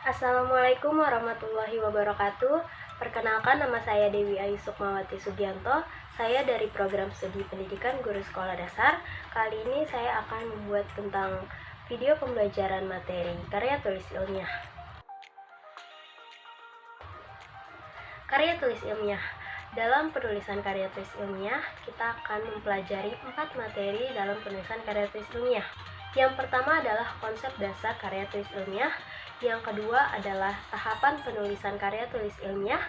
Assalamualaikum warahmatullahi wabarakatuh. Perkenalkan, nama saya Dewi Ayu Sukmawati Sugianto. Saya dari program studi pendidikan guru sekolah dasar. Kali ini saya akan membuat tentang video pembelajaran materi karya tulis ilmiah. Karya tulis ilmiah. Dalam penulisan karya tulis ilmiah, kita akan mempelajari 4 materi dalam penulisan karya tulis ilmiah. Yang pertama adalah konsep dasar karya tulis ilmiah. Yang kedua adalah tahapan penulisan karya tulis ilmiah.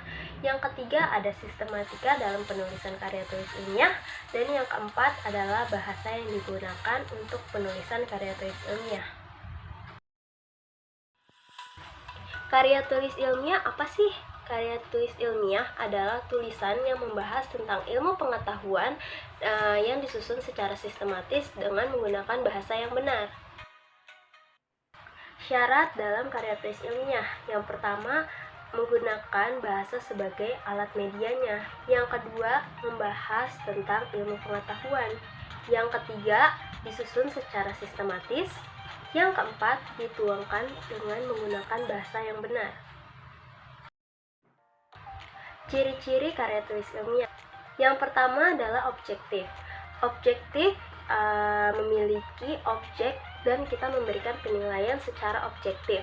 Yang ketiga ada sistematika dalam penulisan karya tulis ilmiah. Dan yang keempat adalah bahasa yang digunakan untuk penulisan karya tulis ilmiah. Karya tulis ilmiah apa sih? Karya tulis ilmiah adalah tulisan yang membahas tentang ilmu pengetahuan yang disusun secara sistematis dengan menggunakan bahasa yang benar. Syarat dalam karya tulis ilmiah. Yang pertama, menggunakan bahasa sebagai alat medianya. Yang kedua, membahas tentang ilmu pengetahuan. Yang ketiga, disusun secara sistematis. Yang keempat, dituangkan dengan menggunakan bahasa yang benar. Ciri-ciri karya tulis ilmiah. Yang pertama adalah objektif. Objektif memiliki objek dan kita memberikan penilaian secara objektif.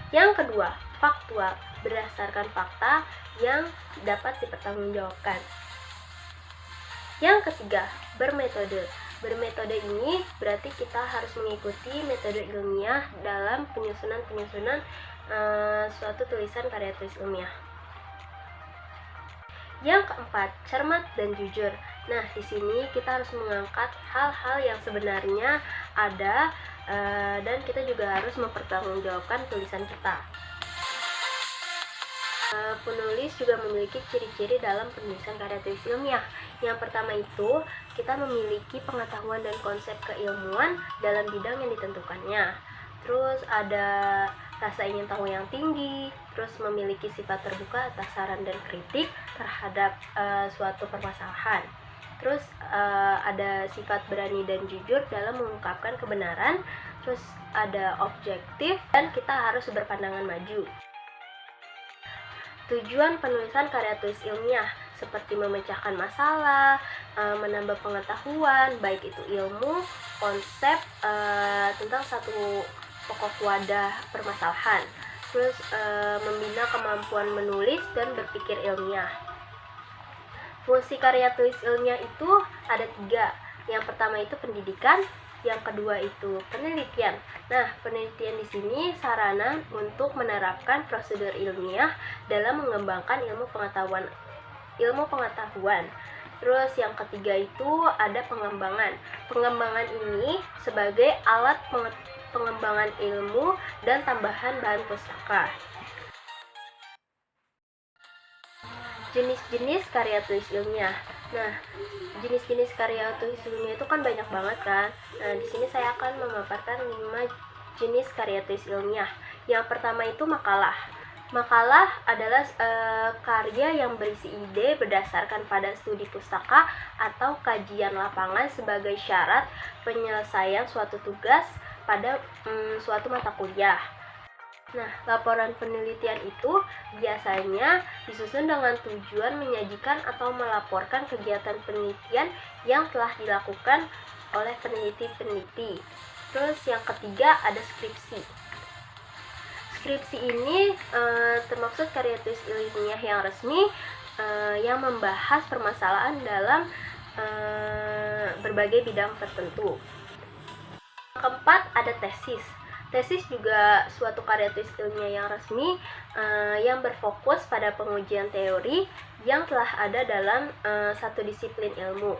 Yang kedua, faktual, berdasarkan fakta yang dapat dipertanggungjawabkan. Yang ketiga, bermetode. Bermetode ini berarti kita harus mengikuti metode ilmiah dalam penyusunan suatu tulisan karya tulis ilmiah. Yang keempat, cermat dan jujur. Nah, di sini kita harus mengangkat hal-hal yang sebenarnya ada dan kita juga harus mempertanggungjawabkan tulisan kita. Penulis juga memiliki ciri-ciri dalam penulisan karya tulis ilmiah. Yang pertama itu, kita memiliki pengetahuan dan konsep keilmuan dalam bidang yang ditentukannya. Terus ada rasa ingin tahu yang tinggi, terus memiliki sifat terbuka atas saran dan kritik terhadap suatu permasalahan. Terus ada sifat berani dan jujur dalam mengungkapkan kebenaran. Terus ada objektif dan kita harus berpandangan maju. Tujuan penulisan karya tulis ilmiah seperti memecahkan masalah, menambah pengetahuan, baik itu ilmu, konsep tentang satu pokok wadah permasalahan. Terus membina kemampuan menulis dan berpikir ilmiah. Fungsi karya tulis ilmiah itu ada 3. Yang pertama itu pendidikan, yang kedua itu penelitian. Nah, penelitian di sini sarana untuk menerapkan prosedur ilmiah dalam mengembangkan ilmu pengetahuan. Terus yang ketiga itu ada pengembangan. Pengembangan ini sebagai alat pengembangan ilmu dan tambahan bahan pustaka. Jenis-jenis karya tulis ilmiah. Nah, jenis-jenis karya tulis ilmiah itu kan banyak banget kan. Nah, di sini saya akan memaparkan 5 jenis karya tulis ilmiah. Yang pertama itu makalah. Makalah adalah karya yang berisi ide berdasarkan pada studi pustaka atau kajian lapangan sebagai syarat penyelesaian suatu tugas pada suatu mata kuliah. Nah, laporan penelitian itu biasanya disusun dengan tujuan menyajikan atau melaporkan kegiatan penelitian yang telah dilakukan oleh peneliti-peneliti. Terus yang ketiga ada skripsi. Skripsi ini termaksud karya tulis ilmiah yang resmi yang membahas permasalahan dalam berbagai bidang tertentu. Keempat ada tesis. Tesis juga suatu karya tulis ilmiah yang resmi yang berfokus pada pengujian teori yang telah ada dalam satu disiplin ilmu.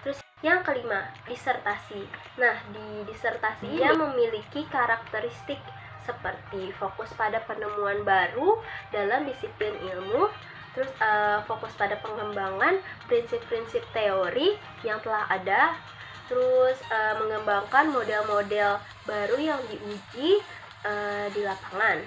Terus yang kelima, disertasi. Nah, di disertasi ia memiliki karakteristik seperti fokus pada penemuan baru dalam disiplin ilmu, terus fokus pada pengembangan prinsip-prinsip teori yang telah ada, terus mengembangkan model-model baru yang diuji di lapangan.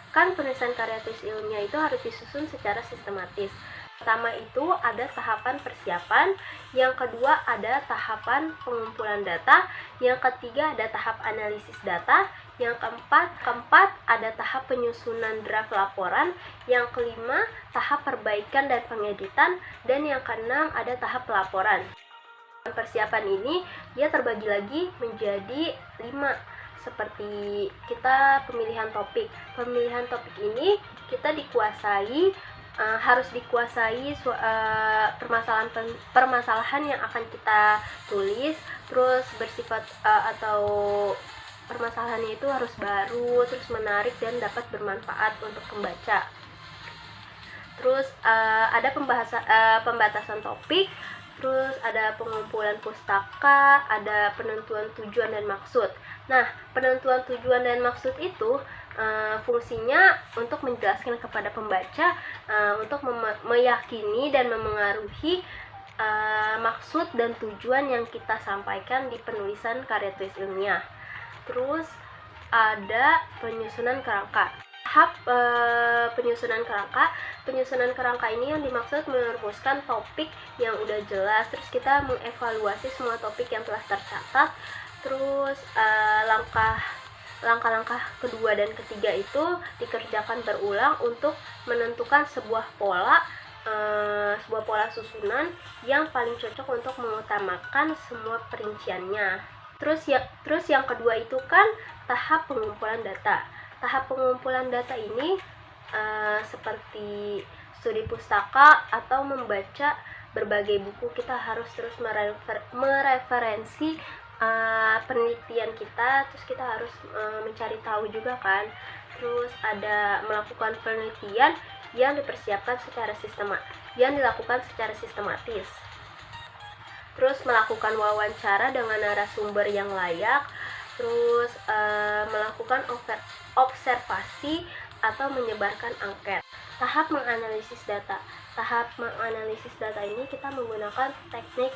Kan penulisan karya tulis ilmiah itu harus disusun secara sistematis. Pertama itu ada tahapan persiapan, yang kedua ada tahapan pengumpulan data, yang ketiga ada tahap analisis data, yang keempat ada tahap penyusunan draft laporan, yang kelima tahap perbaikan dan pengeditan, dan yang keenam ada tahap pelaporan. Persiapan ini dia terbagi lagi menjadi 5, seperti kita pemilihan topik. Pemilihan topik ini kita harus dikuasai permasalahan yang akan kita tulis, terus bersifat atau permasalahannya itu harus baru, terus menarik dan dapat bermanfaat untuk pembaca. Terus ada pembatasan topik, terus ada pengumpulan pustaka, ada penentuan tujuan dan maksud. Nah, penentuan tujuan dan maksud itu fungsinya untuk menjelaskan kepada pembaca, untuk meyakini dan memengaruhi maksud dan tujuan yang kita sampaikan di penulisan karya tulis ilmiah. Terus ada penyusunan kerangka. Tahap penyusunan kerangka ini yang dimaksud merumuskan topik yang udah jelas, terus kita mengevaluasi semua topik yang telah tercatat. Terus langkah-langkah kedua dan ketiga itu dikerjakan berulang untuk menentukan sebuah pola susunan yang paling cocok untuk mengutamakan semua perinciannya. Terus yang kedua itu kan tahap pengumpulan data. Tahap pengumpulan data ini seperti studi pustaka atau membaca berbagai buku, kita harus terus mereferensi penelitian kita, terus kita harus mencari tahu juga kan. Terus ada melakukan penelitian yang dilakukan secara sistematis. Terus melakukan wawancara dengan narasumber yang layak, terus melakukan observasi atau menyebarkan angket. Tahap menganalisis data. Tahap menganalisis data ini kita menggunakan teknik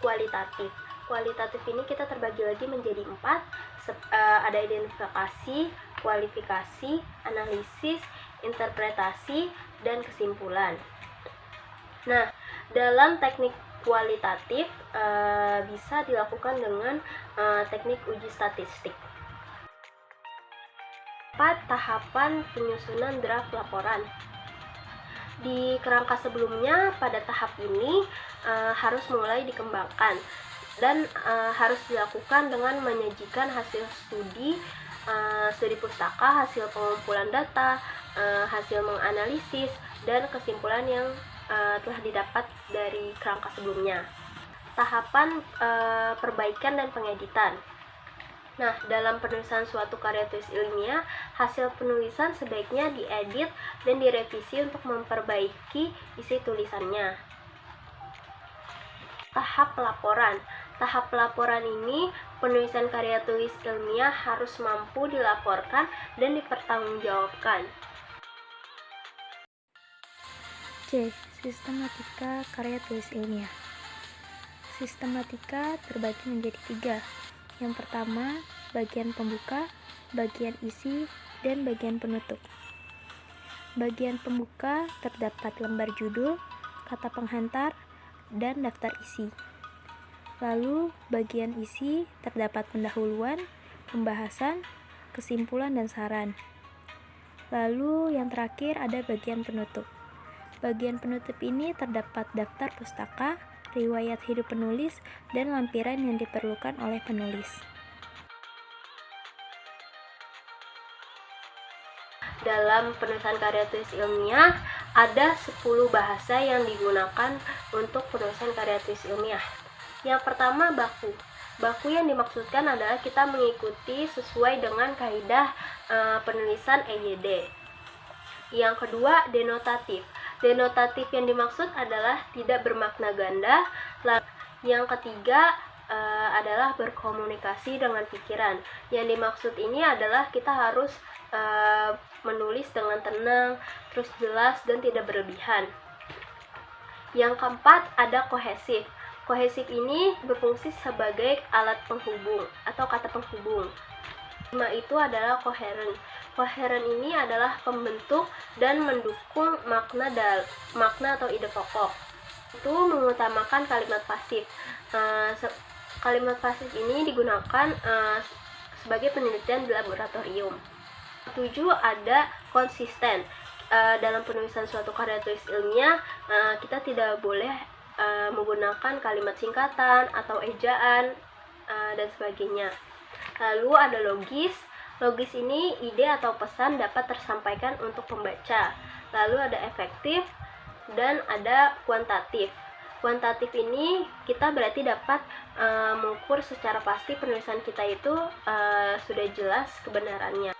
kualitatif. Kualitatif ini kita terbagi lagi menjadi 4. Ada identifikasi, kualifikasi, analisis, interpretasi, dan kesimpulan. Nah, dalam teknik kualitatif bisa dilakukan dengan teknik uji statistik. 4. Tahapan penyusunan draft laporan. Di kerangka sebelumnya, pada tahap ini harus mulai dikembangkan dan harus dilakukan dengan menyajikan hasil studi pustaka, hasil pengumpulan data, hasil menganalisis, dan kesimpulan yang telah didapat dari kerangka sebelumnya. Tahapan perbaikan dan pengeditan. Nah, dalam penulisan suatu karya tulis ilmiah, hasil penulisan sebaiknya diedit dan direvisi untuk memperbaiki isi tulisannya. Tahap pelaporan. Tahap pelaporan ini, penulisan karya tulis ilmiah harus mampu dilaporkan dan dipertanggungjawabkan. C. Sistematika karya tulis ilmiah. Sistematika terbagi menjadi 3. Yang pertama, bagian pembuka, bagian isi, dan bagian penutup. Bagian pembuka terdapat lembar judul, kata penghantar, dan daftar isi. Lalu, bagian isi terdapat pendahuluan, pembahasan, kesimpulan, dan saran. Lalu, yang terakhir ada bagian penutup. Bagian penutup ini terdapat daftar pustaka, riwayat hidup penulis, dan lampiran yang diperlukan oleh penulis. Dalam penulisan karya tulis ilmiah, ada 10 bahasa yang digunakan untuk penulisan karya tulis ilmiah. Yang pertama, baku. Baku yang dimaksudkan adalah kita mengikuti sesuai dengan kaidah penulisan EYD. Yang kedua, denotatif. Denotatif yang dimaksud adalah tidak bermakna ganda. Yang ketiga adalah berkomunikasi dengan pikiran. Yang dimaksud ini adalah kita harus menulis dengan tenang, terus jelas dan tidak berlebihan. Yang keempat ada kohesif. Kohesif ini berfungsi sebagai alat penghubung atau kata penghubung. 5 itu adalah koheren. Koheren ini adalah pembentuk dan mendukung makna atau ide pokok. Itu mengutamakan kalimat pasif. Kalimat pasif ini digunakan sebagai penelitian di laboratorium. 7 ada konsisten. Dalam penulisan suatu karya tulis ilmiah, kita tidak boleh menggunakan kalimat singkatan atau ejaan dan sebagainya. Lalu ada logis. Logis ini ide atau pesan dapat tersampaikan untuk pembaca. Lalu ada efektif dan ada kuantitatif. Kuantitatif ini kita berarti dapat mengukur secara pasti penulisan kita itu sudah jelas kebenarannya.